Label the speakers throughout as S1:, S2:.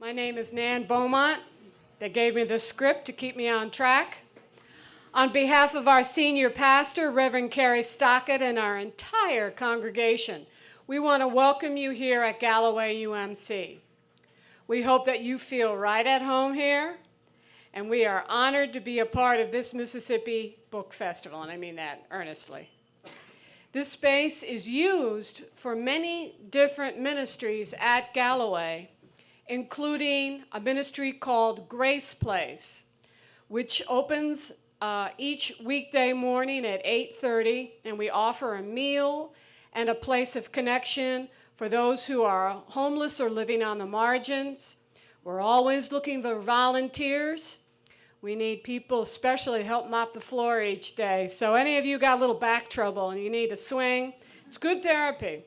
S1: My name is Nan Beaumont. They gave me the script to keep me on track. On behalf of our senior pastor, Reverend Carrie Stockett, and our entire congregation, we want to welcome you here at Galloway UMC. We hope that you feel right at home here, and we are honored to be a part of this Mississippi Book Festival, and I mean that earnestly. This space is used for many different ministries at Galloway, including a ministry called Grace Place, which opens each weekday morning at 8:30, and we offer a meal and a place of connection for those who are homeless or living on the margins. We're always looking for volunteers. We need people especially help mop the floor each day. So any of you got a little back trouble and you need a swing, it's good therapy.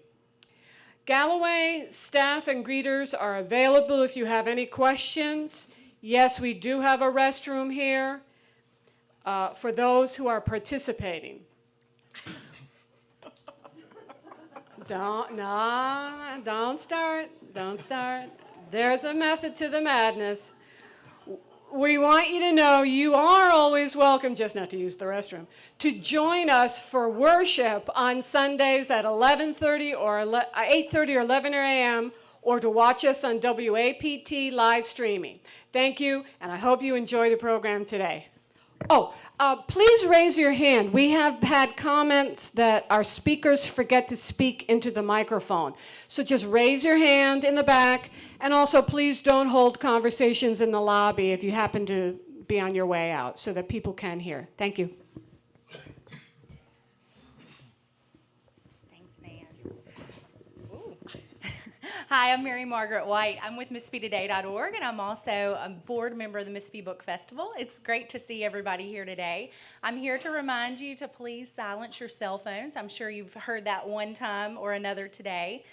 S1: Galloway staff and greeters are available if you have any questions. Yes, we do have a restroom here for those who are participating. Don't start. There's a method to the madness. We want you to know you are always welcome, just not to use the restroom, to join us for worship on Sundays at 11:30 or 8:30 or 11 a.m., or to watch us on WAPT live streaming. Thank you, and I hope you enjoy the program today. Please raise your hand. We have had comments that our speakers forget to speak into the microphone. So just raise your hand in the back, and also please don't hold conversations in the lobby if you happen to be on your way out, so that people can hear. Thank you.
S2: Thanks, Nan. Hi, I'm Mary Margaret White. I'm with MississippiToday.org, and I'm also a board member of the Mississippi Book Festival. It's great to see everybody here today. I'm here to remind you to please silence your cell phones. I'm sure you've heard that one time or another today.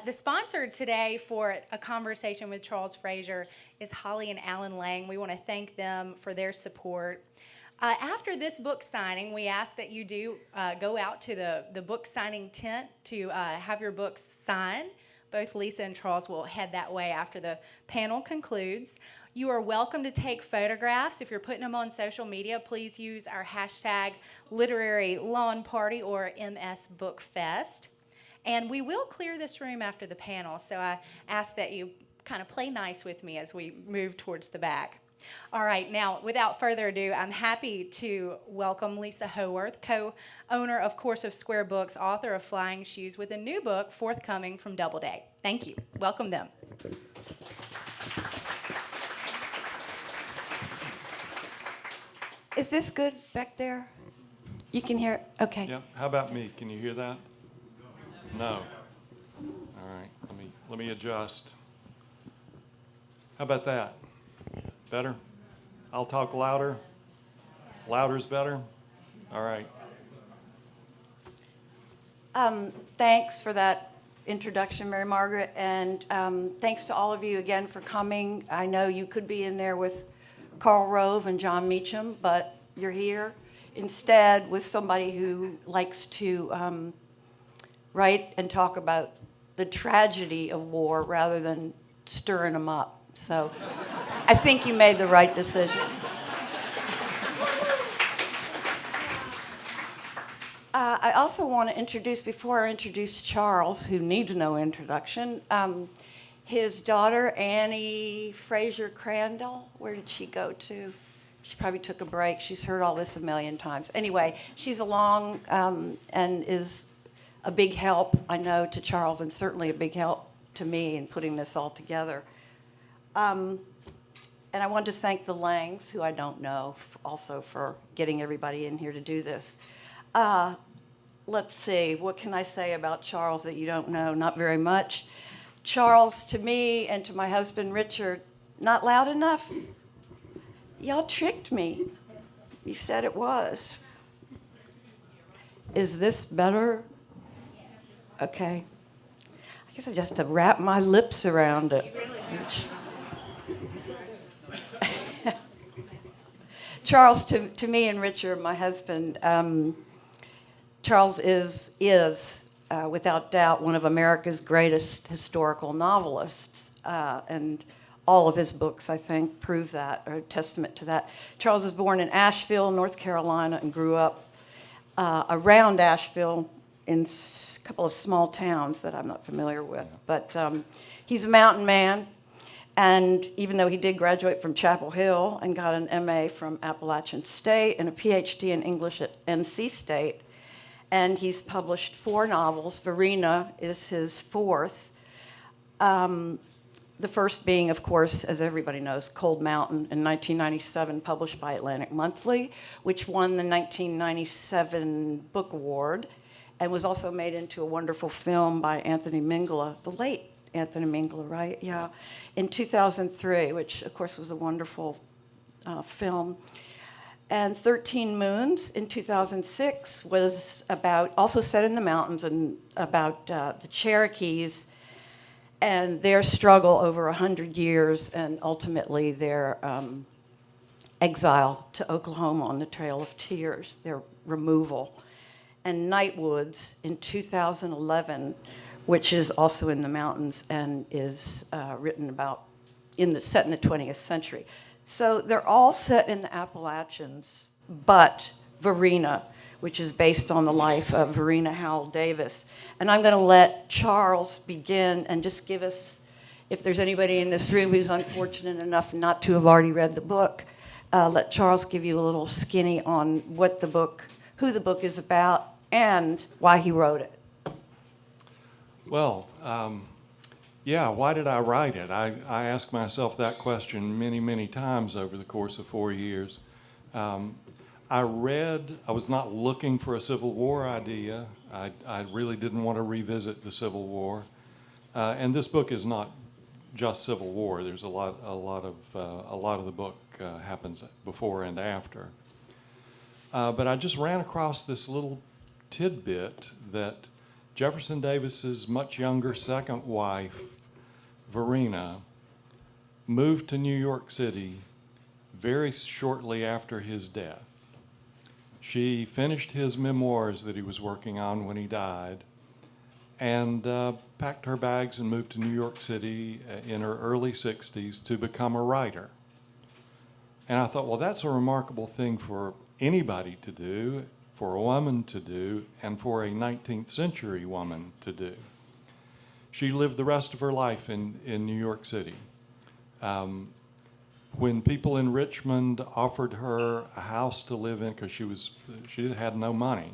S2: The sponsor today for a conversation with Charles Frazier is Holly and Alan Lange. We want to thank them for their support. After this book signing, we ask that you do go out to the book signing tent to have your books signed. Both Lisa and Charles will head that way after the panel concludes. You are welcome to take photographs. If you're putting them on social media, please use our hashtag Literary Lawn Party or MSBookFest. And we will clear this room after the panel, so I ask that you kind of play nice with me as we move towards the back. All right, now, without further ado, I'm happy to welcome Lisa Howorth, co-owner of Course of Square Books, author of Flying Shoes, with a new book forthcoming from Doubleday. Thank you. Welcome them.
S3: Is this good back there? You can hear it? Okay.
S4: Yeah. How about me? Can you hear that? No. All right. Let me adjust. How about that? Better? I'll talk louder. Louder's better? All right.
S3: Thanks for that introduction, Mary Margaret, and thanks to all of you again for coming. I know you could be in there with Carl Rove and John Meacham, but you're here instead with somebody who likes to write and talk about the tragedy of war rather than stirring them up. So I think you made the right decision. I also want to introduce, before I introduce Charles, who needs no introduction, his daughter, Annie Frazier Crandall. Where did she go to? She probably took a break. She's heard all this a million times. Anyway, she's along and is a big help, I know, to Charles, and certainly a big help to me in putting this all together. And I want to thank the Langes, who I don't know, also for getting everybody in here to do this. Let's see, what can I say about Charles that you don't know? Not very much. Charles, to me and to my husband, Richard, not loud enough? Y'all tricked me. You said it was. Is this better? Okay. I guess I just have to wrap my lips around it. Charles, to me and Richard, my husband, Charles is without doubt one of America's greatest historical novelists, and all of his books, I think, prove that, or a testament to that. Charles was born in Asheville, North Carolina, and grew up around Asheville in a couple of small towns that I'm not familiar with. But he's a mountain man, and even though he did graduate from Chapel Hill and got an MA from Appalachian State and a PhD in English at NC State, and he's published 4 novels. Varina is his 4th. The first being, of course, as everybody knows, Cold Mountain in 1997, published by Atlantic Monthly, which won the 1997 Book Award and was also made into a wonderful film by Anthony Minghella, the late Anthony Minghella, right? Yeah, in 2003, which, of course, was a wonderful film. And 13 Moons in 2006 was about, also set in the mountains, and about the Cherokees and their struggle over 100 years, and ultimately their exile to Oklahoma on the Trail of Tears, their removal. And Nightwoods in 2011, which is also in the mountains and is written about, set in the 20th century. So they're all set in the Appalachians, but Varina, which is based on the life of Varina Howell Davis. And I'm going to let Charles begin and just give us, if there's anybody in this room who's unfortunate enough not to have already read the book, let Charles give you a little skinny on what the book, who the book is about, and why he wrote it.
S4: Well, yeah, why did I write it? I asked myself that question many, many times over the course of 4 years. I was not looking for a Civil War idea. I really didn't want to revisit the Civil War. And this book is not just Civil War. There's a lot of the book happens before and after. But I just ran across this little tidbit that Jefferson Davis's much younger second wife, Varina, moved to New York City very shortly after his death. She finished his memoirs that he was working on when he died, and packed her bags and moved to New York City in her early 60s to become a writer. And I thought, well, that's a remarkable thing for anybody to do, for a woman to do, and for a 19th century woman to do. She lived the rest of her life in New York City. When people in Richmond offered her a house to live in, because she had no money,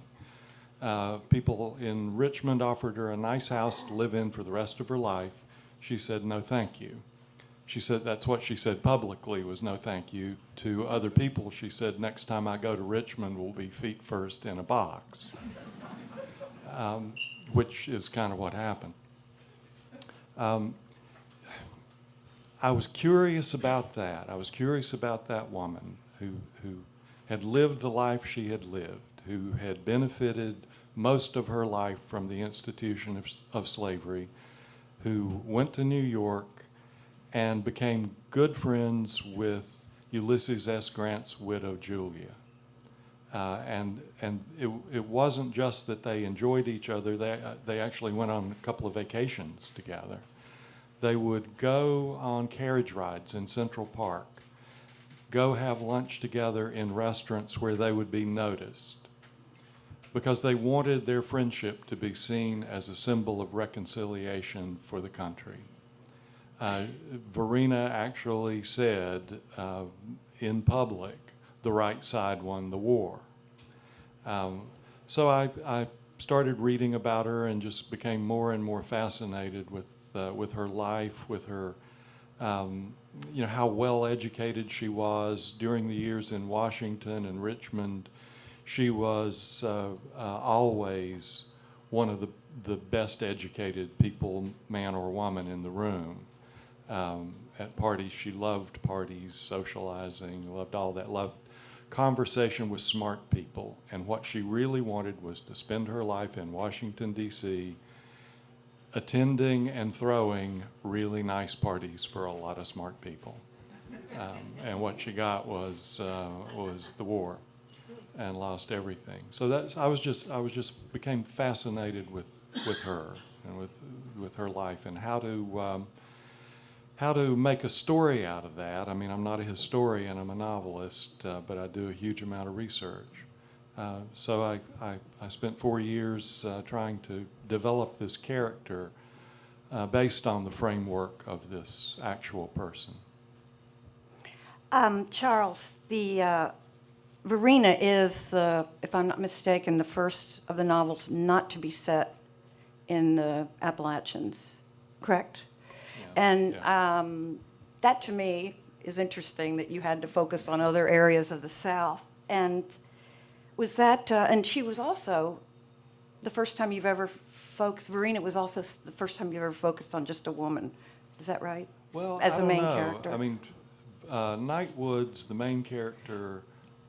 S4: people in Richmond offered her a nice house to live in for the rest of her life. She said, no, thank you. She said that's what she said publicly, was no thank you. To other people, she said, next time I go to Richmond, we'll be feet first in a box, which is kind of what happened. I was curious about that. I was curious about that woman who had lived the life she had lived, who had benefited most of her life from the institution of slavery, who went to New York and became good friends with Ulysses S. Grant's widow, Julia. And it wasn't just that they enjoyed each other, they actually went on a couple of vacations together. They would go on carriage rides in Central Park, go have lunch together in restaurants where they would be noticed, because they wanted their friendship to be seen as a symbol of reconciliation for the country. Varina actually said in public, the right side won the war. So I started reading about her and just became more and more fascinated with her life, with her, how well educated she was. During the years in Washington and Richmond, she was always one of the best educated people, man or woman, in the room. At parties, she loved parties, socializing, loved all that, loved conversation with smart people. And what she really wanted was to spend her life in Washington, D.C., attending and throwing really nice parties for a lot of smart people. And what she got was the war, and lost everything. So I was just became fascinated with her and with her life, and how how to make a story out of that. I mean, I'm not a historian, I'm a novelist, but I do a huge amount of research. So I spent 4 years trying to develop this character based on the framework of this actual person.
S3: Charles, the Varina is, if I'm not mistaken, the first of the novels not to be set in the Appalachians, correct?
S4: Yeah.
S3: And
S4: Yeah.
S3: that to me is interesting that you had to focus on other areas of the South. And was that, and she was also the first time you've ever focused, Varina was also the first time you've ever focused on just a woman. Is that right?
S4: Well,
S3: As
S4: I
S3: a
S4: don't
S3: main
S4: know.
S3: character.
S4: I mean, Nightwoods, the main character,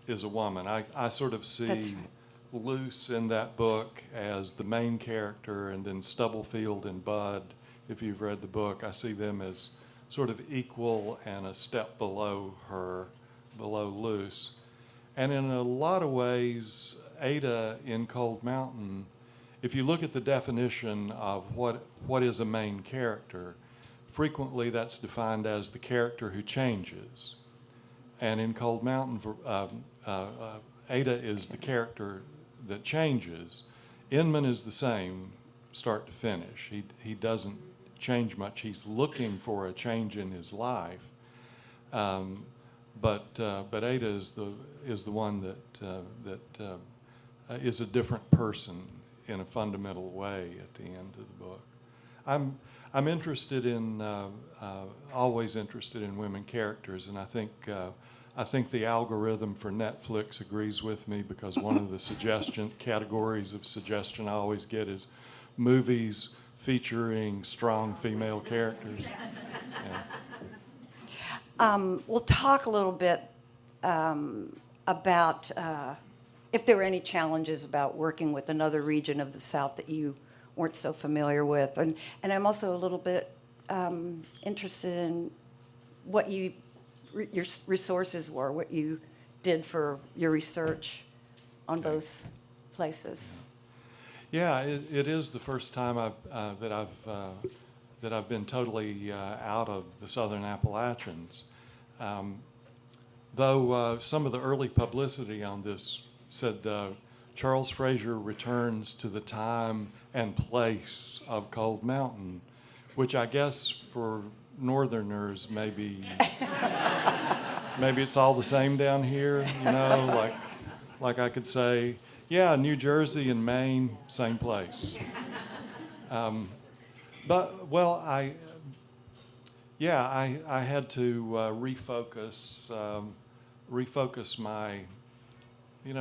S4: is a woman. I sort of see
S3: That's right.
S4: Luce in that book as the main character, and then Stubblefield and Bud, if you've read the book, I see them as sort of equal and a step below her, below Luce. And in a lot of ways, Ada in Cold Mountain, if you look at the definition of what is a main character, frequently that's defined as the character who changes. And in Cold Mountain, Ada is the character that changes. Inman is the same, start to finish. He doesn't change much. He's looking for a change in his life. But Ada is the one that is a different person in a fundamental way at the end of the book. I'm interested in always interested in women characters, and I think the algorithm for Netflix agrees with me, because one of the suggestion categories of suggestion I always get is movies featuring strong female characters. Yeah.
S3: We'll talk a little bit about if there were any challenges about working with another region of the South that you weren't so familiar with. And I'm also a little bit interested in what your resources were, what you did for your research on both places.
S4: Yeah, it is the first time that I've been totally out of the Southern Appalachians. Though some of the early publicity on this said Charles Frazier returns to the time and place of Cold Mountain, which I guess for Northerners maybe it's all the same down here, you know, like I could say, yeah, New Jersey and Maine, same place. But well, I had to refocus my,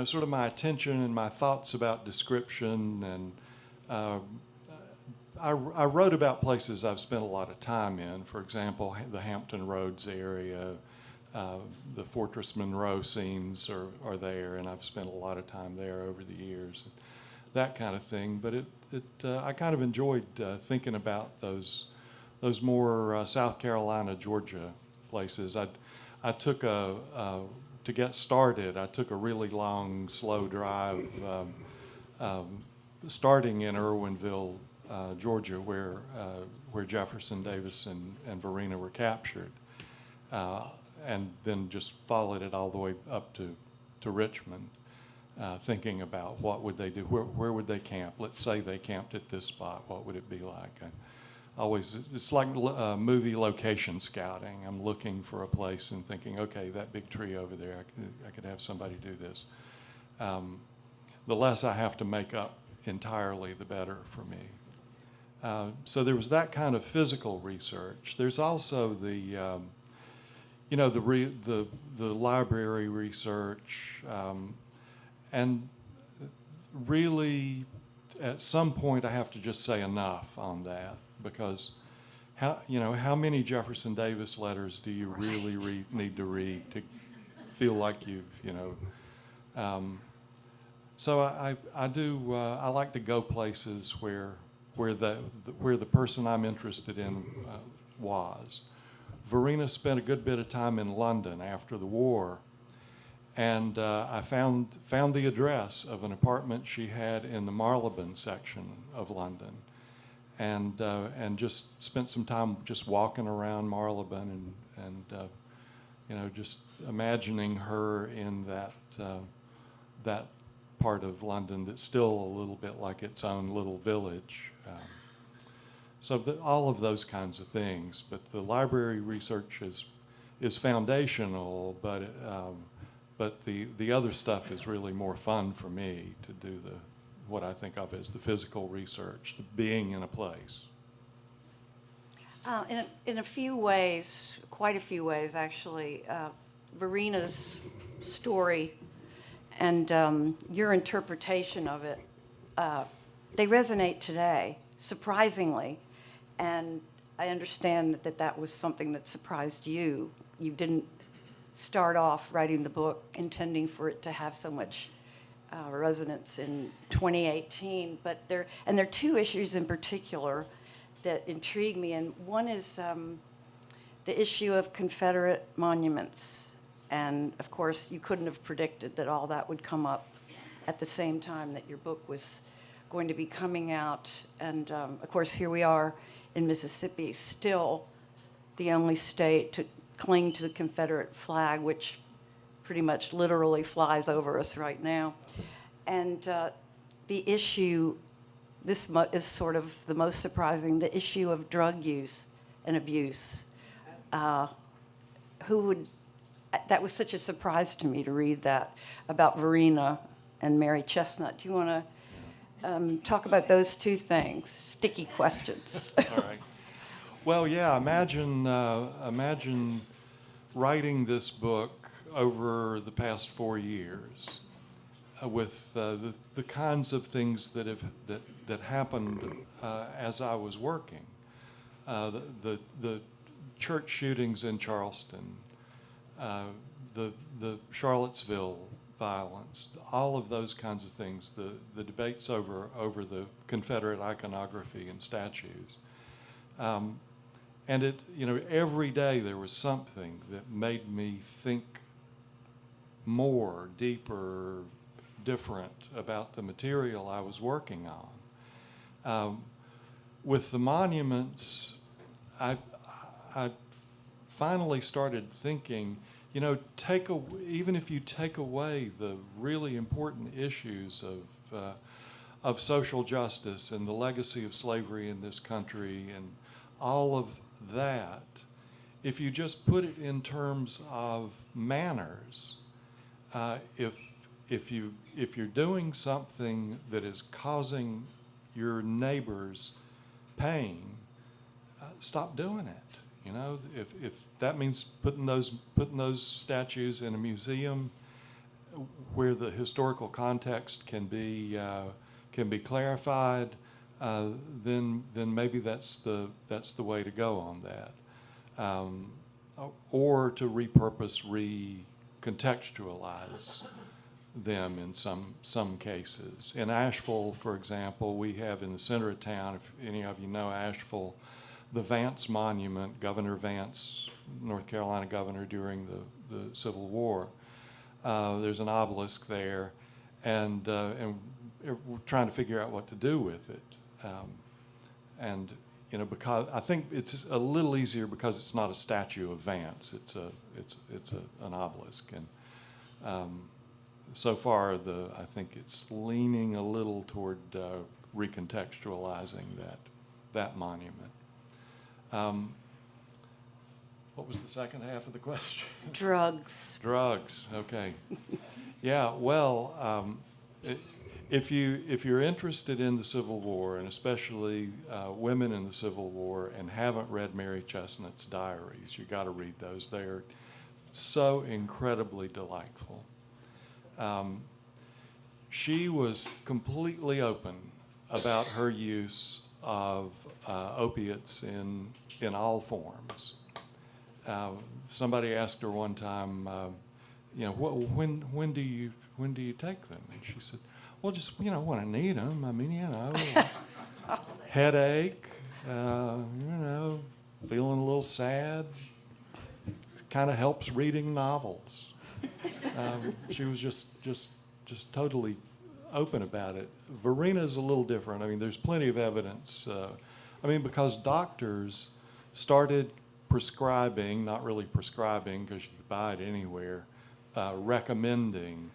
S4: sort of my attention and my thoughts about description, and I wrote about places I've spent a lot of time in. For example, the Hampton Roads area, the Fortress Monroe scenes are there, and I've spent a lot of time there over the years, that kind of thing. But I kind of enjoyed thinking about those more South Carolina, Georgia places. I took to get started, I took a really long, slow drive, starting in Irwinville, Georgia, where Jefferson Davis and Varina were captured, and then just followed it all the way up to Richmond, thinking about what would they do, where would they camp. Let's say they camped at this spot, what would it be like? It's like movie location scouting. I'm looking for a place and thinking, okay, that big tree over there, I could have somebody do this. The less I have to make up entirely, the better for me. So there was that kind of physical research. There's also the library research, and really, at some point, I have to just say enough on that, because how many Jefferson Davis letters do you really need to read to feel like so I like to go places where the person I'm interested in was. Varina spent a good bit of time in London after the war, and I found the address of an apartment she had in the Marylebone section of London. and just spent some time just walking around Marylebone and just imagining her in that part of London that's still a little bit like its own little village. So all of those kinds of things. But the library research is foundational, but the other stuff is really more fun for me to do what I think of as the physical research, the being in a place.
S3: In a few ways, quite a few ways actually, Varina's story and your interpretation of it, they resonate today, surprisingly. And I understand that was something that surprised you. You didn't start off writing the book intending for it to have so much resonance in 2018. But there are two issues in particular that intrigue me, and one is the issue of Confederate monuments. And of course, you couldn't have predicted that all that would come up at the same time that your book was going to be coming out. And of course, here we are in Mississippi, still the only state to cling to the Confederate flag, which pretty much literally flies over us right now. And the issue, this is sort of the most surprising, the issue of drug use and abuse. That was such a surprise to me to read that about Varina and Mary Chestnut. Do you want to talk about those two things? Sticky questions.
S4: All right. Well, yeah, imagine writing this book over the past 4 years with the kinds of things that happened as I was working. The church shootings in Charleston, the Charlottesville violence, all of those kinds of things, the debates over the Confederate iconography and statues. And every day there was something that made me think more, deeper, different about the material I was working on. With the monuments, I finally started thinking, even if you take away the really important issues of social justice and the legacy of slavery in this country and all of that, if you just put it in terms of manners, if you're doing something that is causing your neighbors pain, stop doing it. If that means putting those statues in a museum where the historical context can be clarified, then maybe that's the way to go on that, or to repurpose, recontextualize them in some cases. In Asheville, for example, we have in the center of town, if any of you know Asheville, the Vance Monument, Governor Vance, North Carolina governor during the Civil War. There's an obelisk there, and we're trying to figure out what to do with it. Because I think it's a little easier because it's not a statue of Vance. It's an obelisk, and so far I think it's leaning a little toward recontextualizing that monument. What was the second half of the question?
S3: Drugs.
S4: Drugs. Okay. Yeah. Well, if you're interested in the Civil War, and especially women in the Civil War, and haven't read Mary Chestnut's diaries, you got to read those. They are so incredibly delightful. She was completely open about her use of opiates in all forms. Somebody asked her one time, when do you take them? And she said, well, just when I need them. I mean, headache, feeling a little sad. Kind of helps reading novels. She was just totally open about it. Varina's a little different. I mean, there's plenty of evidence I mean, because doctors started prescribing, not really prescribing because you could buy it anywhere, recommending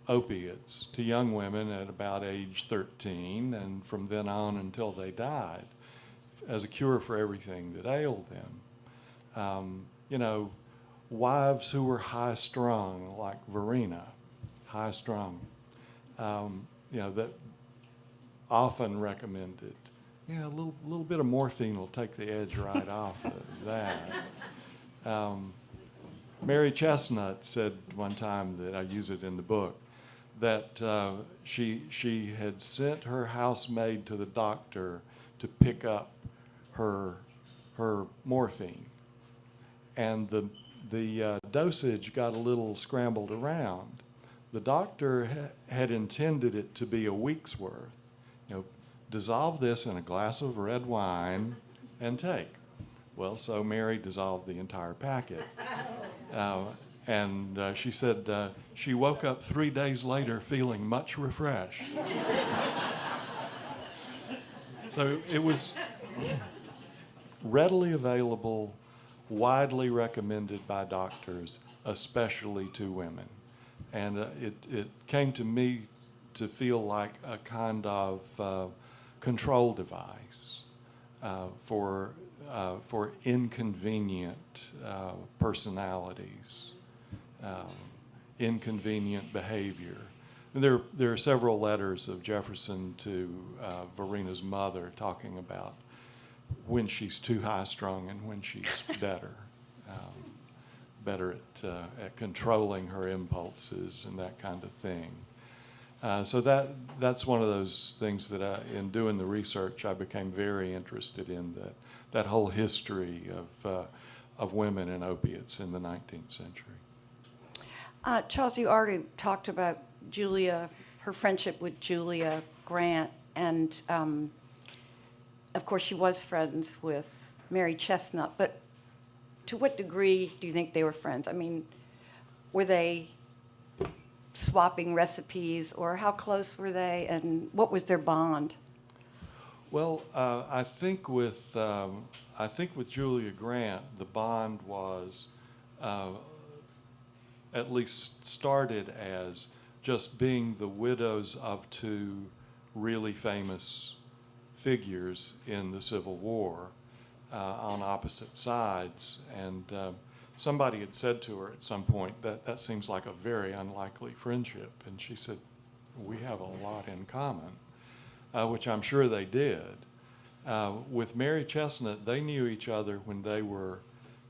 S4: opiates to young women at about age 13 and from then on until they died as a cure for everything that ailed them. You know, wives who were high-strung, like Varina, high-strung, you know, that often recommended, yeah, a little bit of morphine will take the edge right off of that. Mary Chestnut said one time, that I use it in the book, that she had sent her housemaid to the doctor to pick up her morphine, and the dosage got a little scrambled around. The doctor had intended it to be a week's worth. You know, dissolve this in a glass of red wine and take. Well, so Mary dissolved the entire packet. And she said she woke up 3 days later feeling much refreshed. So it was readily available, widely recommended by doctors, especially to women. And it came to me to feel like a kind of control device for inconvenient personalities, inconvenient behavior. And there are several letters of Jefferson to Varina's mother talking about when she's too high-strung and when she's better at controlling her impulses and that kind of thing. So that's one of those things that in doing the research, I became very interested in, that whole history of women and opiates in the 19th century.
S3: Charles, you already talked about Julia, her friendship with Julia Grant, and of course she was friends with Mary Chestnut, but to what degree do you think they were friends? I mean, were they swapping recipes, or how close were they, and what was their bond?
S4: Well, I think with Julia Grant, the bond was at least started as just being the widows of two really famous figures in the Civil War on opposite sides, and somebody had said to her at some point that seems like a very unlikely friendship, and she said, we have a lot in common, which I'm sure they did. With Mary Chestnut, they knew each other when they were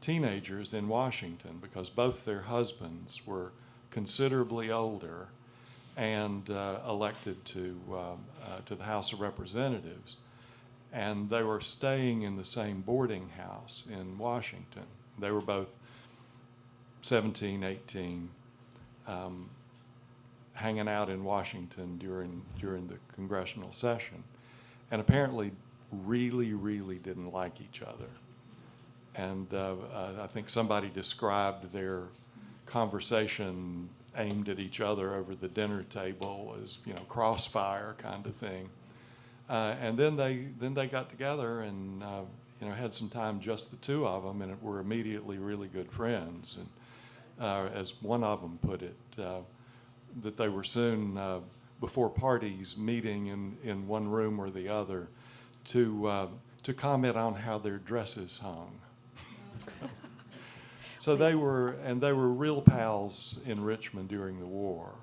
S4: teenagers in Washington, because both their husbands were considerably older and elected to the House of Representatives. And they were staying in the same boarding house in Washington. They were both 17, 18, hanging out in Washington during the congressional session, and apparently really, really didn't like each other. And I think somebody described their conversation aimed at each other over the dinner table as, you know, crossfire kind of thing. And then they got together and you know, had some time, just the two of them, and were immediately really good friends. And as one of them put it, that they were soon, before parties, meeting in one room or the other to comment on how their dresses hung. So they were real pals in Richmond during the war.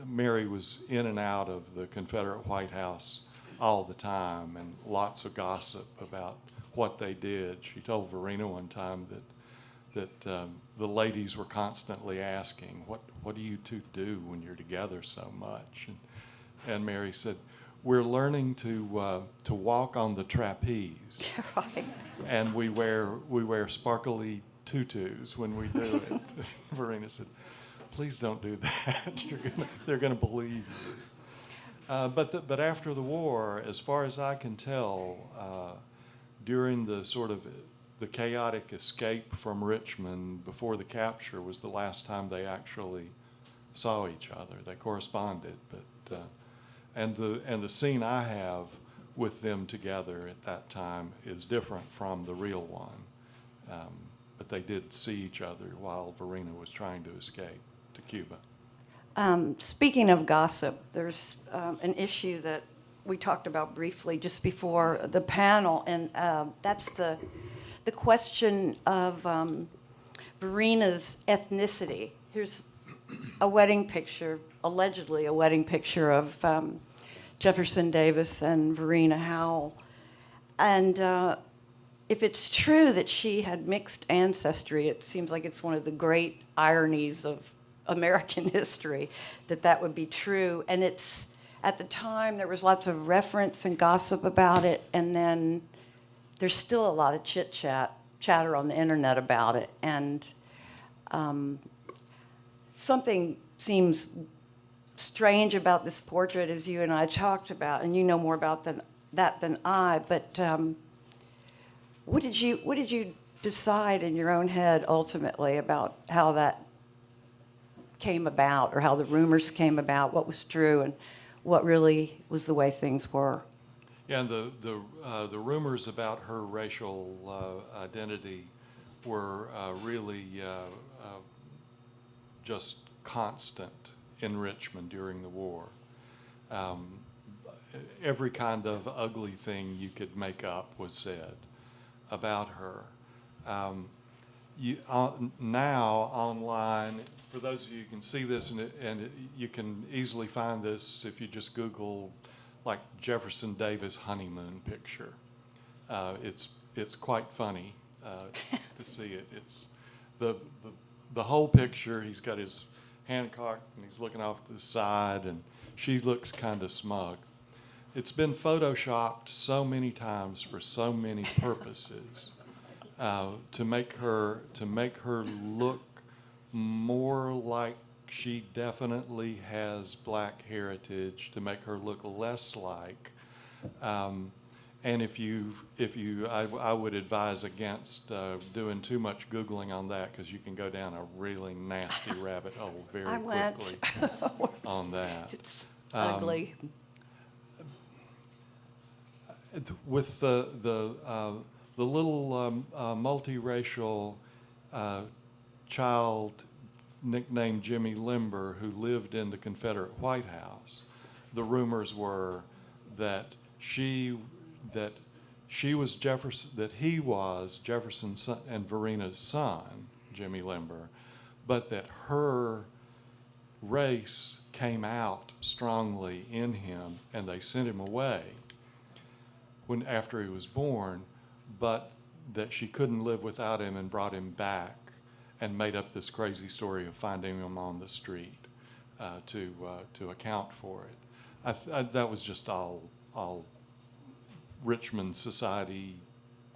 S4: Mary was in and out of the Confederate White House all the time, and lots of gossip about what they did. She told Varina one time that the ladies were constantly asking, what do you two do when you're together so much? And Mary said, we're learning to walk on the trapeze.
S3: Right.
S4: And we wear sparkly tutus when we do it. Varina said, please don't do that. They're gonna believe you. But after the war, as far as I can tell, during the sort of the chaotic escape from Richmond before the capture was the last time they actually saw each other. They corresponded, but and the scene I have with them together at that time is different from the real one. But they did see each other while Varina was trying to escape to Cuba.
S3: Speaking of gossip, there's an issue that we talked about briefly just before the panel, and that's the question of Varina's ethnicity. Here's a wedding picture, allegedly a wedding picture of Jefferson Davis and Varina Howell. And if it's true that she had mixed ancestry, it seems like it's one of the great ironies of American history that would be true. And it's, at the time, there was lots of reference and gossip about it, and then there's still a lot of chatter on the internet about it. And something seems strange about this portrait, as you and I talked about, and you know more about that than I, but what did you decide in your own head ultimately about how that came about, or how the rumors came about, what was true and what really was the way things were?
S4: Yeah, and the rumors about her racial identity were really just constant in Richmond during the war. Every kind of ugly thing you could make up was said about her. Now online, for those of you who can see this, and you can easily find this if you just Google like Jefferson Davis honeymoon picture. It's quite funny to see it. It's the whole picture. He's got his hand cocked and he's looking off to the side, and she looks kind of smug. It's been photoshopped so many times for so many purposes to make her look more like she definitely has black heritage, to make her look less like. And I would advise against doing too much Googling on that, because you can go down a really nasty rabbit hole very quickly on that.
S3: It's ugly.
S4: With the little multiracial child nicknamed Jimmy Limber, who lived in the Confederate White House, the rumors were that he was Jefferson's son and Varina's son, Jimmy Limber, but that her race came out strongly in him, and they sent him away after he was born, but that she couldn't live without him and brought him back and made up this crazy story of finding him on the street to account for it. That was just all Richmond society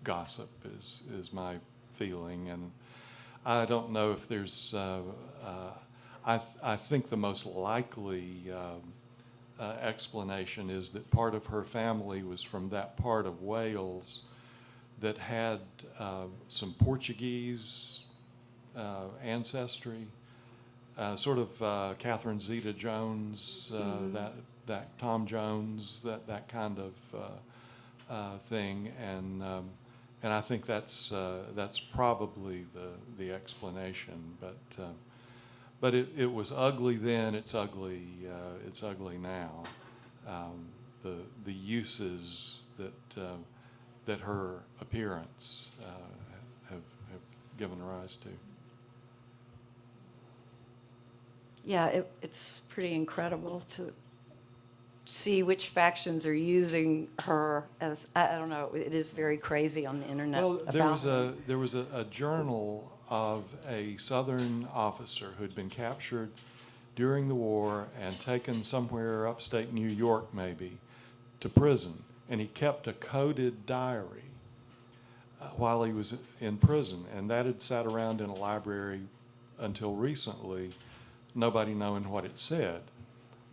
S4: gossip is my feeling, and I don't know if there's. I think the most likely explanation is that part of her family was from that part of Wales that had some Portuguese ancestry, sort of Catherine Zeta-Jones, that Tom Jones, that kind of thing, and I think that's probably the explanation. But it was ugly then. It's ugly now. The uses that her appearance have given rise to.
S3: Yeah, it's pretty incredible to see which factions are using her as, I don't know, it is very crazy on the internet.
S4: Well,
S3: about
S4: there was a journal of a Southern officer who had been captured during the war and taken somewhere upstate New York maybe to prison, and he kept a coded diary while he was in prison, and that had sat around in a library until recently, nobody knowing what it said.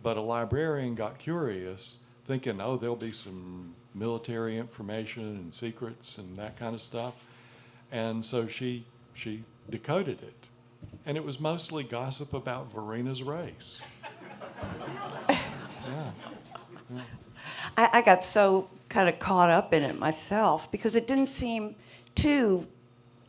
S4: But a librarian got curious, thinking, oh, there'll be some military information and secrets and that kind of stuff. And so she decoded it. And it was mostly gossip about Varina's race. Yeah.
S3: I got so kind of caught up in it myself because it didn't seem too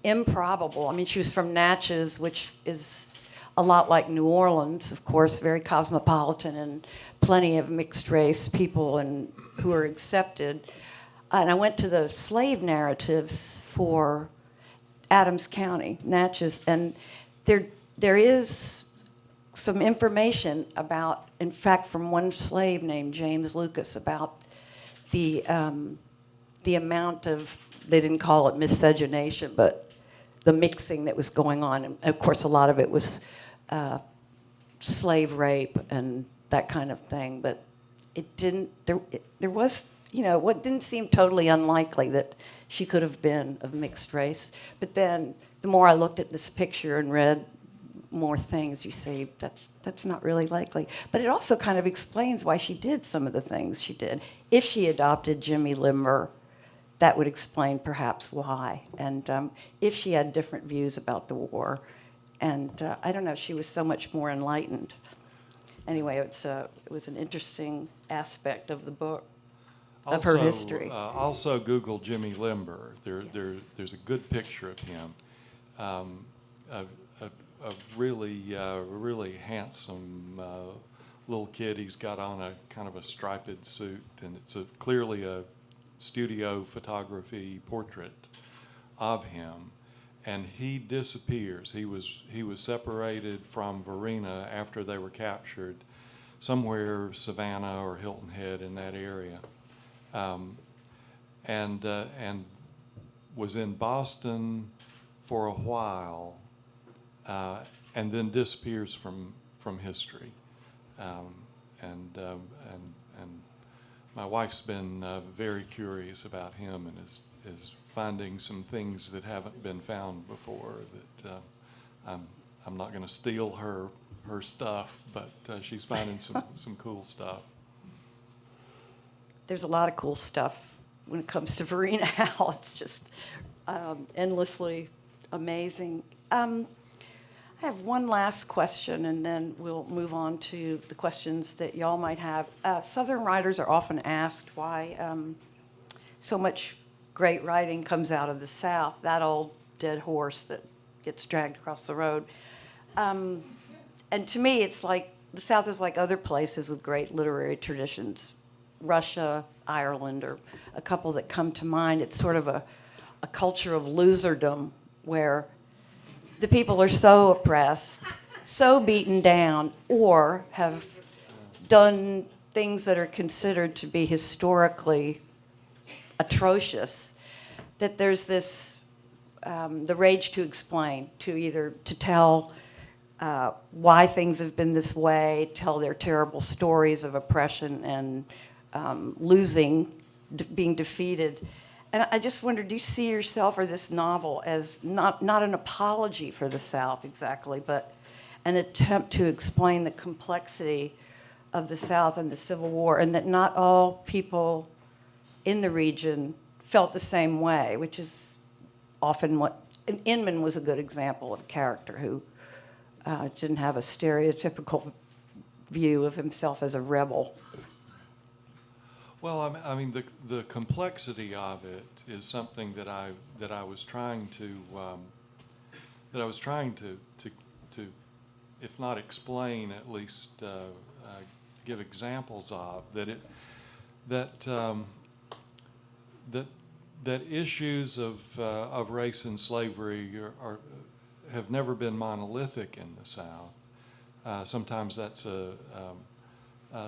S3: improbable. I mean, she was from Natchez, which is a lot like New Orleans, of course, very cosmopolitan and plenty of mixed race people and who are accepted. And I went to the slave narratives for Adams County, Natchez, and there is some information about, in fact, from one slave named James Lucas, about the amount of, they didn't call it miscegenation, but the mixing that was going on. And of course, a lot of it was slave rape and that kind of thing. But it didn't, there was, what didn't seem totally unlikely that she could have been of mixed race. But then the more I looked at this picture and read more things, you see that's not really likely. But it also kind of explains why she did some of the things she did. If she adopted Jimmy Limber, that would explain perhaps why. And if she had different views about the war, and I don't know, she was so much more enlightened. Anyway, it was an interesting aspect of the book, of her history.
S4: Also, Google Jimmy Limber. There's a good picture of him. A really handsome little kid. He's got on a kind of a striped suit, and it's clearly a studio photography portrait of him. And he disappears. He was separated from Varina after they were captured, somewhere Savannah or Hilton Head in that area, and was in Boston for a while. And then disappears from history, and my wife's been very curious about him and is finding some things that haven't been found before. That I'm not going to steal her stuff, but she's finding some cool stuff.
S3: There's a lot of cool stuff when it comes to Varina Howell. It's just endlessly amazing. I have one last question, and then we'll move on to the questions that y'all might have. Southern writers are often asked why so much great writing comes out of the South, that old dead horse that gets dragged across the road. And to me, it's like the South is like other places with great literary traditions. Russia, Ireland are a couple that come to mind. It's sort of a culture of loserdom where the people are so oppressed, so beaten down, or have done things that are considered to be historically atrocious, that there's this, the rage to explain, to tell why things have been this way, tell their terrible stories of oppression and losing, being defeated. And I just wondered, do you see yourself or this novel as not an apology for the South exactly, but an attempt to explain the complexity of the South and the Civil War, and that not all people in the region felt the same way, which is often what... And Inman was a good example of a character who didn't have a stereotypical view of himself as a rebel.
S4: Well, I mean, the complexity of it is something that I was trying to if not explain, at least give examples of that issues of race and slavery have never been monolithic in the South. Sometimes that's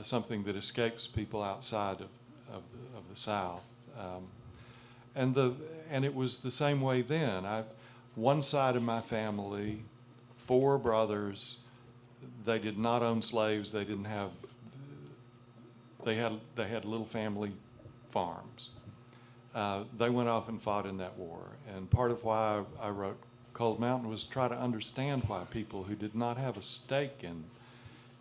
S4: something that escapes people outside of the South, and it was the same way then. One side of my family, 4 brothers, they did not own slaves. They didn't have. They had little family farms. They went off and fought in that war, and part of why I wrote Cold Mountain was to try to understand why people who did not have a stake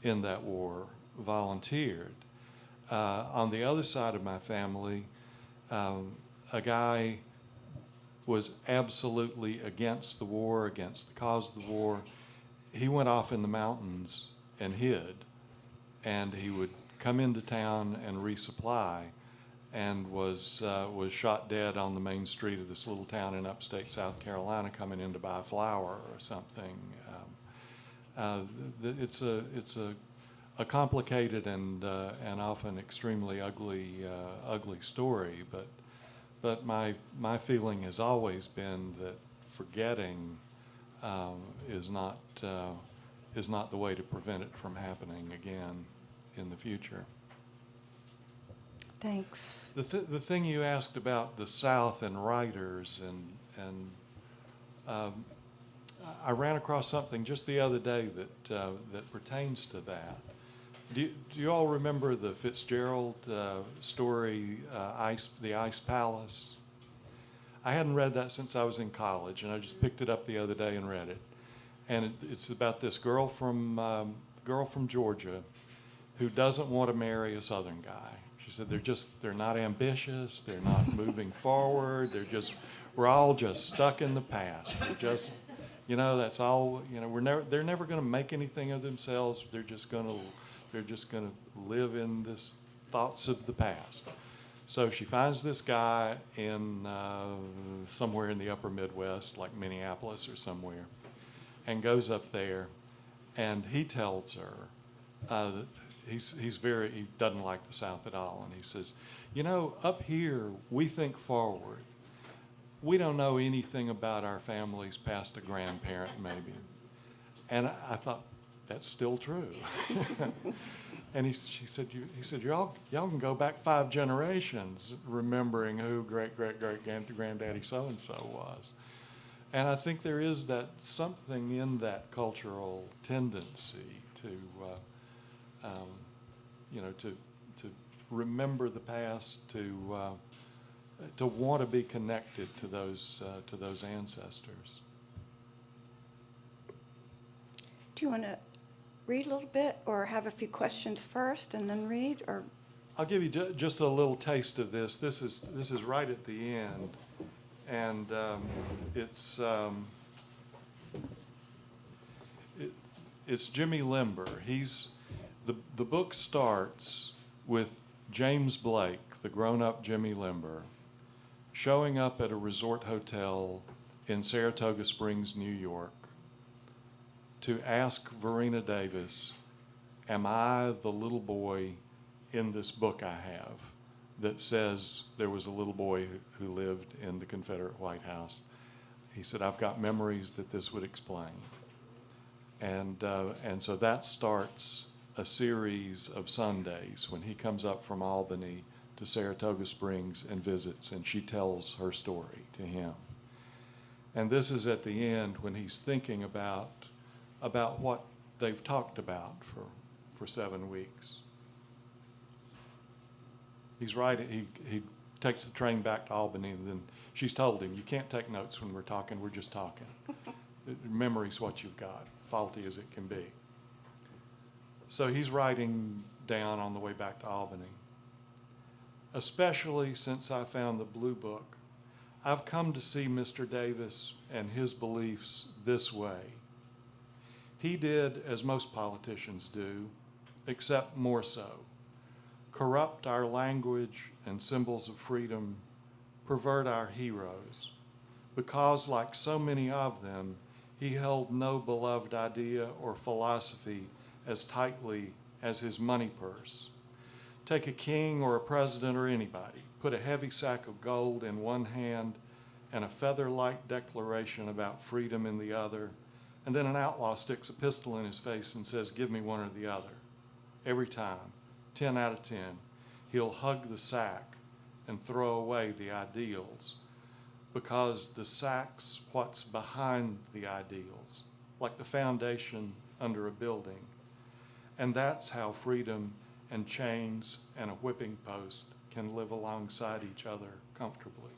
S4: in that war volunteered. On the other side of my family, a guy was absolutely against the war, against the cause of the war. He went off in the mountains and hid, and he would come into town and resupply. and was shot dead on the main street of this little town in upstate South Carolina, coming in to buy a flower or something. It's a complicated and often extremely ugly story, but my feeling has always been that forgetting is not the way to prevent it from happening again in the future.
S3: Thanks.
S4: The thing you asked about the South and writers, and I ran across something just the other day that pertains to that. Do you all remember the Fitzgerald story, The Ice Palace? I hadn't read that since I was in college, and I just picked it up the other day and read it. And it's about this girl from Georgia who doesn't want to marry a Southern guy. She said they're not ambitious, they're not moving forward, we're all just stuck in the past. We're just, that's all, they're never going to make anything of themselves. They're just going to live in this thoughts of the past. So she finds this guy in somewhere in the upper Midwest, like Minneapolis or somewhere, and goes up there, and he tells her that he doesn't like the South at all, and he says, up here we think forward. We don't know anything about our families past a grandparent, maybe. And I thought, that's still true. And he said, y'all can go back 5 generations remembering who great-great-great-granddaddy so-and-so was. And I think there is something in that cultural tendency to remember the past, to want to be connected to those ancestors.
S3: Do you want to read a little bit, or have a few questions first and then read, or?
S4: I'll give you just a little taste of this. This is right at the end, and it's Jimmy Limber. The book starts with James Blake, the grown-up Jimmy Limber, showing up at a resort hotel in Saratoga Springs, New York, to ask Varina Davis, am I the little boy in this book I have that says there was a little boy who lived in the Confederate White House? He said, I've got memories that this would explain. And so that starts a series of Sundays when he comes up from Albany to Saratoga Springs and visits, and she tells her story to him. And this is at the end when he's thinking about what they've talked about for 7 weeks. He's writing, he takes the train back to Albany, and then she's told him, you can't take notes when we're talking, we're just talking. Memory's what you've got, faulty as it can be. So he's writing down on the way back to Albany. Especially since I found the Blue Book, I've come to see Mr. Davis and his beliefs this way. He did as most politicians do, except more so. Corrupt our language and symbols of freedom, pervert our heroes, because like so many of them, he held no beloved idea or philosophy as tightly as his money purse. Take a king or a president or anybody, put a heavy sack of gold in one hand and a feather-light declaration about freedom in the other, and then an outlaw sticks a pistol in his face and says, give me one or the other. Every time, 10 out of 10, he'll hug the sack and throw away the ideals, because the sack's what's behind the ideals, like the foundation under a building. And that's how freedom and chains and a whipping post can live alongside each other comfortably.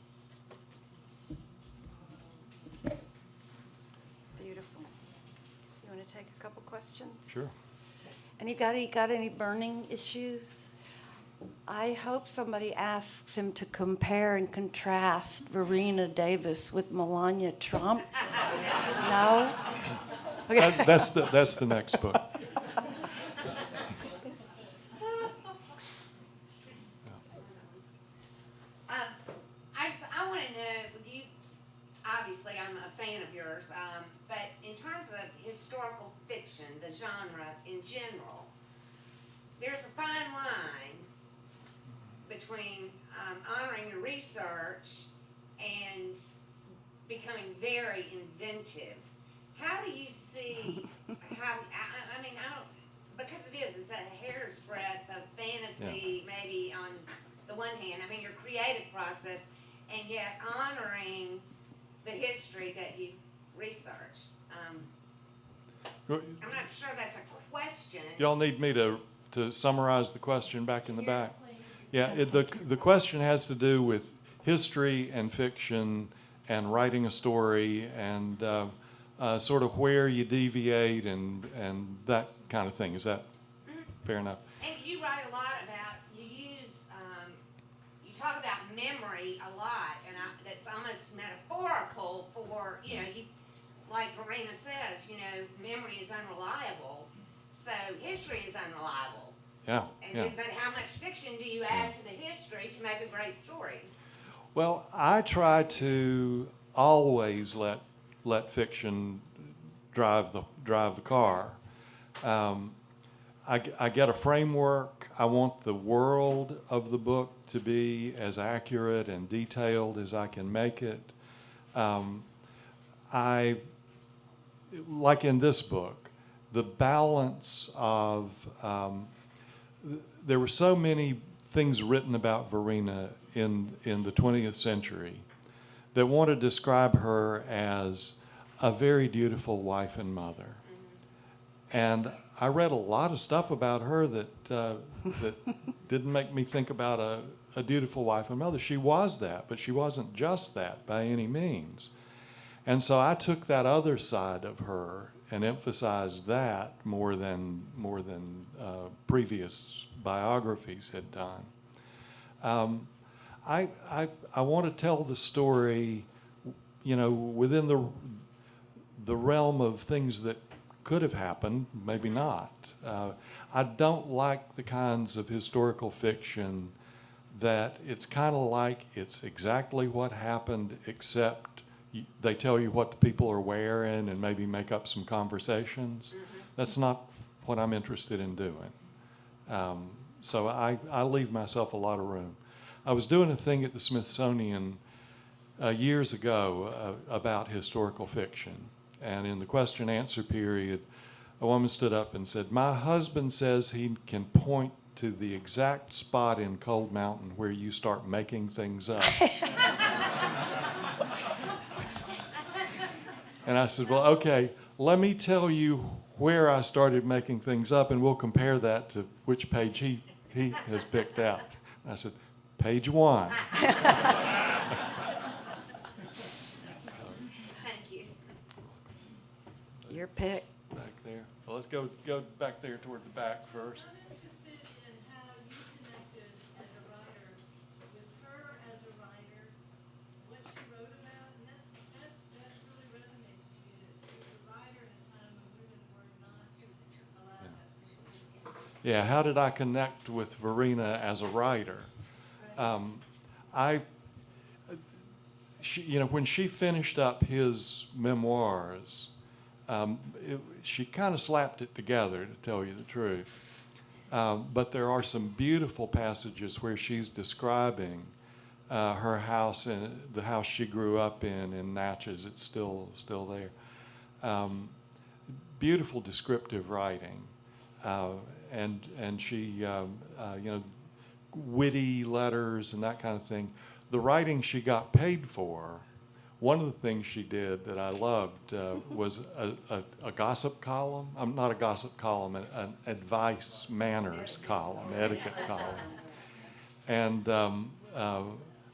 S3: Beautiful. You want to take a couple questions?
S4: Sure.
S3: Anybody got any burning issues? I hope somebody asks him to compare and contrast Varina Davis with Melania Trump. No? Okay.
S4: That's the next book.
S5: obviously I'm a fan of yours, but in terms of historical fiction, the genre in general, there's a fine line between honoring your research and becoming very inventive. How do you see how, I mean, I don't, because it's a hair's breadth of fantasy, maybe on the one hand, I mean, your creative process, and yet honoring the history that you've researched. I'm not sure that's a question.
S4: Y'all need me to summarize the question back in the back? Yeah, the question has to do with history and fiction and writing a story and sort of where you deviate and that kind of thing. Is that fair enough?
S5: And you write a lot about, you talk about memory a lot, and that's almost metaphorical for, like Varina says, memory is unreliable, so history is unreliable.
S4: Yeah.
S5: But how much fiction do you add to the history to make a great story?
S4: Well, I try to always let fiction drive the car. I get a framework. I want the world of the book to be as accurate and detailed as I can make it. Like in this book, the balance of there were so many things written about Varina in the 20th century that want to describe her as a very dutiful wife and mother. And I read a lot of stuff about her that didn't make me think about a dutiful wife and mother. She was that, but she wasn't just that by any means. And so I took that other side of her and emphasized that more than previous biographies had done. I want to tell the story, within the realm of things that could have happened, maybe not. I don't like the kinds of historical fiction that it's kind of like it's exactly what happened, except they tell you what the people are wearing and maybe make up some conversations. That's not what I'm interested in doing. So I leave myself a lot of room. I was doing a thing at the Smithsonian years ago about historical fiction. And in the question answer period, a woman stood up and said, "My husband says he can point to the exact spot in Cold Mountain where you start making things up." And I said, "Well, okay, let me tell you where I started making things up, and we'll compare that to which page he has picked out." And I said, "Page 1.
S5: Thank you.
S3: Your pick.
S4: Back there. Well, let's go back there toward the back first.
S6: I'm interested in how you connected as a writer with her as a writer, what she wrote about, and that really resonates with me. That she was a writer in a time when women were not allowed that.
S4: Yeah, how did I connect with Varina as a writer? When she finished up his memoirs, she kind of slapped it together, to tell you the truth. But there are some beautiful passages where she's describing her house and the house she grew up in Natchez. It's still there. Beautiful descriptive writing, and she witty letters and that kind of thing. The writing she got paid for. One of the things she did that I loved was a gossip column. Not a gossip column, an advice manners column, etiquette column. And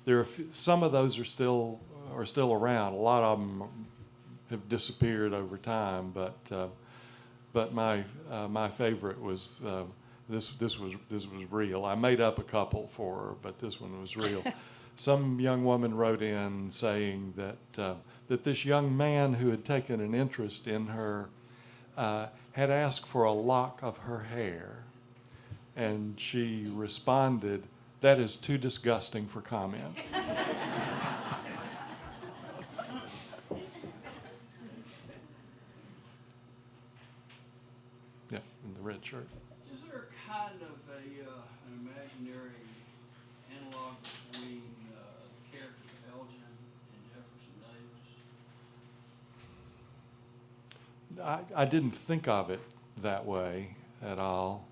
S4: there are some of those are still around. A lot of them have disappeared over time, but my favorite was this was real. I made up a couple for her, but this one was real. Some young woman wrote in saying that this young man who had taken an interest in her had asked for a lock of her hair, and she responded, "That is too disgusting for comment." church.
S7: Is there kind of an imaginary analog between the characters of Elgin and Jefferson Davis?
S4: I didn't think of it that way at all.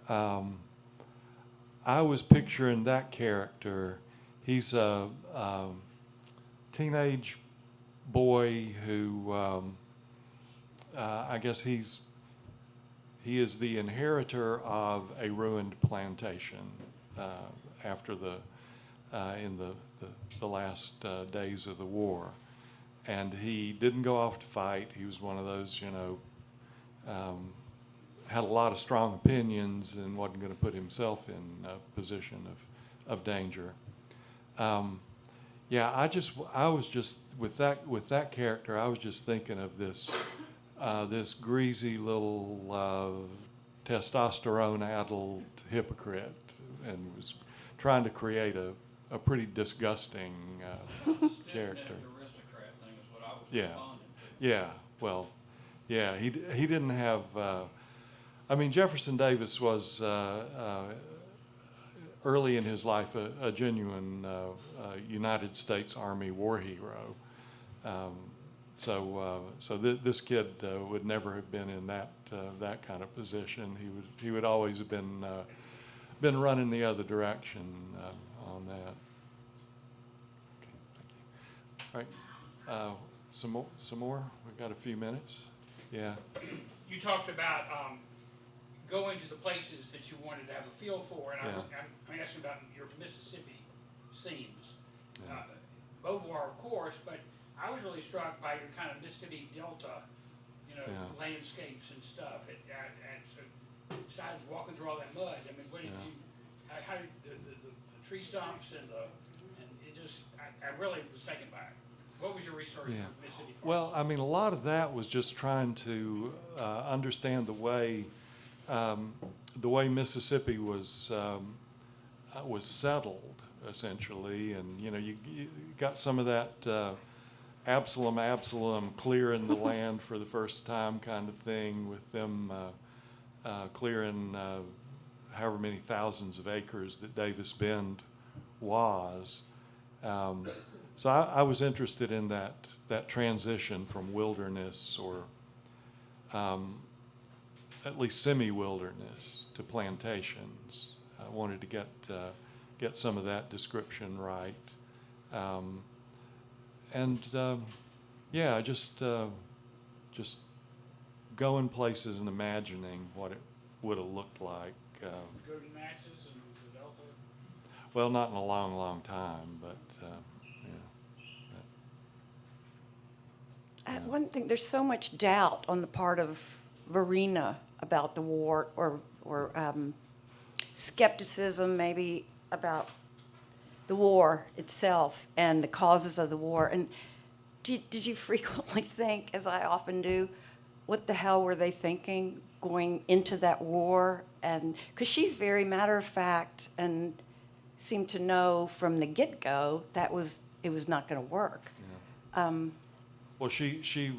S4: I was picturing that character. He's a teenage boy who, I guess he is the inheritor of a ruined plantation after in the last days of the war. And he didn't go off to fight. He was one of those, had a lot of strong opinions and wasn't going to put himself in a position of danger. Yeah, I was just with that character. I was just thinking of this greasy little testosterone-addled hypocrite, and was trying to create a pretty disgusting character.
S7: The aristocrat thing is what I was
S4: Yeah,
S7: responding to.
S4: yeah. Well, yeah. He didn't have. I mean, Jefferson Davis was early in his life a genuine United States Army war hero. So this kid would never have been in that kind of position. He would always have been running the other direction on that. Okay, thank you. All right, some more. We've got a few minutes. Yeah.
S8: You talked about going to the places that you wanted to have a feel for, and
S4: Yeah.
S8: I'm asking about your Mississippi scenes.
S4: Yeah.
S8: Beauvoir, of course, but I was really struck by your kind of Mississippi Delta,
S4: Yeah.
S8: landscapes and stuff. And so besides walking through all that mud, I mean, what did
S4: Yeah.
S8: you? How did the tree stumps and it just? I really was taken back. What was your research
S4: Yeah.
S8: for Mississippi?
S4: Well, I mean, a lot of that was just trying to understand the way Mississippi was settled, essentially, and you got some of that Absalom clearing the land for the first time kind of thing, with them clearing however many thousands of acres that Davis Bend was. So I was interested in that transition from wilderness, or at least semi-wilderness, to plantations. I wanted to get some of that description right, yeah, just going places and imagining what it would have looked like.
S8: Go to Natchez and the Delta.
S4: Well, not in a long, long time, but yeah.
S3: One thing, there's so much doubt on the part of Varina about the war, or skepticism maybe about the war itself and the causes of the war. And did you frequently think, as I often do, what the hell were they thinking going into that war? And because she's very matter of fact and seemed to know from the get-go that it was not going to work.
S4: Yeah. Well, she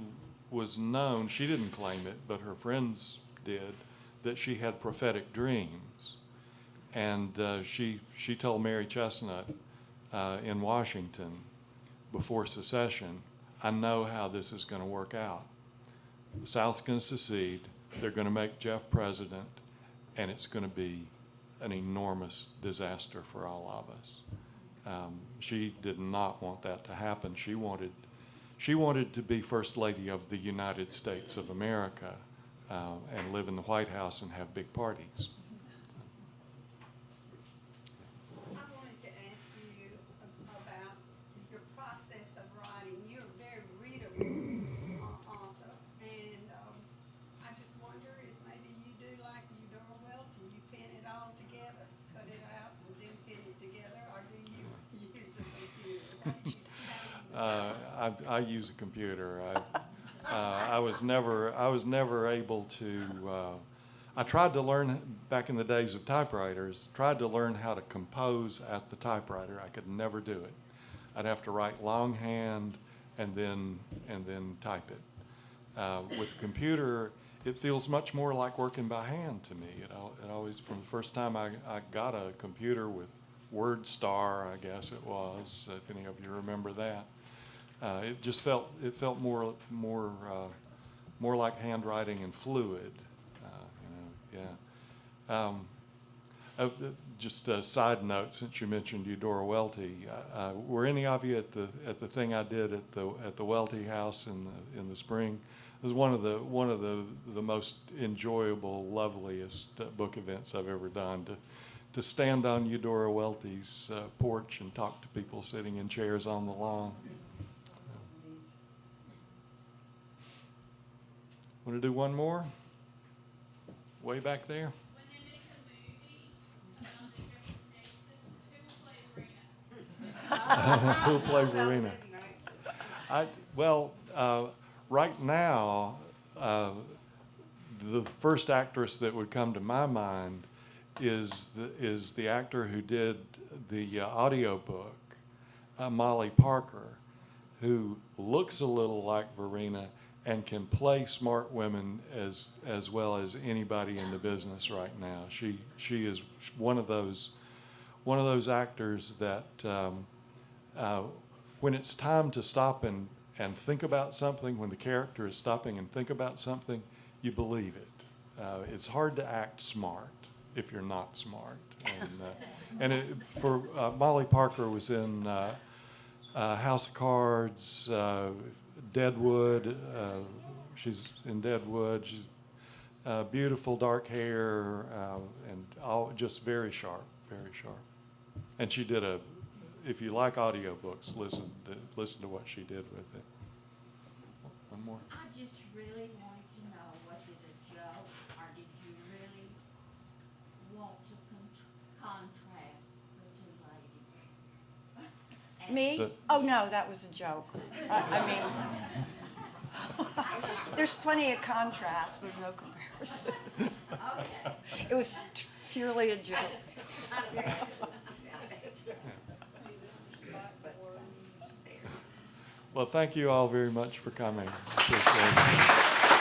S4: was known, she didn't claim it, but her friends did, that she had prophetic dreams. And she told Mary Chestnut in Washington before secession, I know how this is going to work out. The South's going to secede, they're going to make Jeff president, and it's going to be an enormous disaster for all of us. She did not want that to happen. She wanted to be First Lady of the United States of America and live in the White House and have big parties.
S6: I wanted to ask you about your process of writing. You're a very readable author, and I just wonder if maybe you do like you Orwell, can you pin it all together, cut it out, and then pin it together, or do you use a computer?
S4: I use a computer. I was never able to. I tried to learn back in the days of typewriters. Tried to learn how to compose at the typewriter. I could never do it. I'd have to write longhand and then type it. With a computer, it feels much more like working by hand to me. It always, from the first time I got a computer with WordStar, I guess it was, if any of you remember that, it just felt more like handwriting and fluid. Just a side note, since you mentioned Eudora Welty, were any of you at the thing I did at the Welty House in the spring? It was one of the most enjoyable, loveliest book events I've ever done. To stand on Eudora Welty's porch and talk to people sitting in chairs on the lawn. Want to do one more? Way back there.
S6: When they make a movie about the Jefferson Davis, who will play Varina?
S4: Who'll play Varina? Right now, the first actress that would come to my mind is the actor who did the audiobook, Molly Parker, who looks a little like Varina and can play smart women as well as anybody in the business right now. She is one of those actors that when it's time to stop and think about something, when the character is stopping and think about something, you believe it. It's hard to act smart if you're not smart. For Molly Parker was in House of Cards, Deadwood. She's in Deadwood. She's beautiful dark hair and all just very sharp, very sharp. And she did if you like audiobooks, listen to what she did with it. One more.
S9: I just really wanted to know, was it a joke, or did you really want to contrast the two ladies?
S3: Me? Oh, no, that was a joke. I mean, there's plenty of contrast. There's no comparison.
S9: Okay.
S3: It was purely a joke.
S4: Well, thank you all very much for coming. Appreciate it.